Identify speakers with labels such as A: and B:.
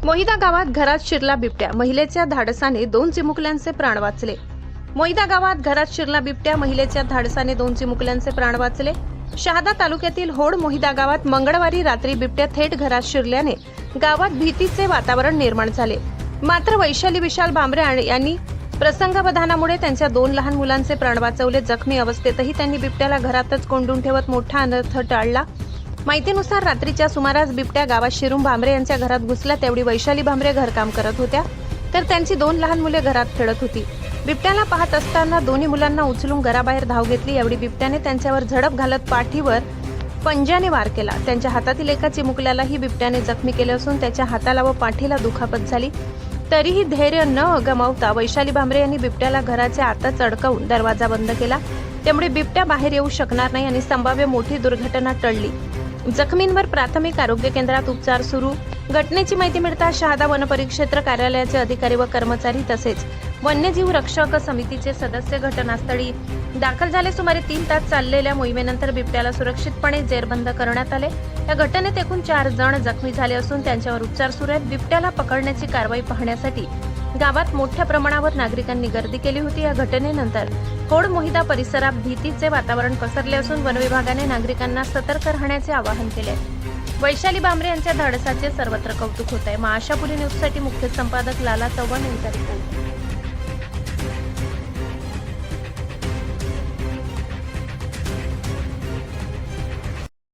A: मोहिदा गावात घरात शिरला बिबट्या, महिलेच्या धाडसाने 2 चिमुकल्यांचे प्राण वाचले। मोहिदा गावात घरात शिरला बिबट्या, महिलेच्या धाडसाने 2 चिमुकल्यांचे प्राण वाचले। शहादा तालुक्यातील होड मोहिदा गावात मंगळवारी रात्री बिबट्या थेट घरात शिरल्याने गावात भीतीचे वातावरण निर्माण झाले। मात्र वैशाली विशाल भांबरे यांनी प्रसंगावधानामुळे त्यांच्या 2 लहान मुलांचे प्राण वाचवले। जखमी अवस्थेतही त्यांनी बिबट्याला घरातच कोंडून ठेवत मोठा अनर्थ टाळला। माहितीनुसार रात्रीच्या सुमारास बिबट्या गावात शिरून भांबरे यांच्या घरात घुसला। तेवढी वैशाली भांबरे घरकाम करत होत्या, तर त्यांची 2 लहान मुले घरात खेळत होती। बिबट्याला पाहत असताना दोन्ही मुलांना उचलून घराबाहेर धाव घेतली। एवढी बिबट्याने त्यांच्यावर झडप घालत पाठीवर पंजाने वार केला। त्यांच्या हातातील एका चिमुकल्यालाही बिबट्याने जखमी केले असून त्याच्या हाताला व पाठीला दुखापत झाली। तरीही धैर्य न गमावता वैशाली भांबरे यांनी बिबट्याला घराच्या आतच अडकवून दरवाजा बंद केला। त्यामुळे बिबट्या बाहेर येऊ शकणार नाही आणि संभाव्य मोठी दुर्घटना टळली। जखमींवर प्राथमिक आरोग्य केंद्रात उपचार सुरू। घटनेची माहिती मिळताच शहादा वनपरिक्षेत्र कार्यालयाचे अधिकारी व कर्मचारी तसेच वन्यजीव रक्षक समितीचे सदस्य घटनास्थळी दाखल झाले। सुमारे 3 तास चाललेल्या मोहिमेनंतर बिबट्याला सुरक्षितपणे जेरबंद करण्यात आले। या घटनेत एकूण 4 जण जखमी झाले असून त्यांच्यावर उपचार सुरू आहेत। बिबट्याला पकडण्याची कारवाई पाहण्यासाठी गावात मोठ्या प्रमाणावर नागरिकांनी गर्दी केली होती। या घटनेनंतर होड मोहिदा परिसरात भीतीचे वातावरण पसरले असून वन विभागाने नागरिकांना सतर्क राहण्याचे आवाहन केले। वैशाली भांबरे यांच्या धाडसाचे सर्वत्र कौतुक होत आहे। महाआशापुरी न्यूजसाठी मुख्य संपादक लाला चव्हाण यांचा रिपोर्ट।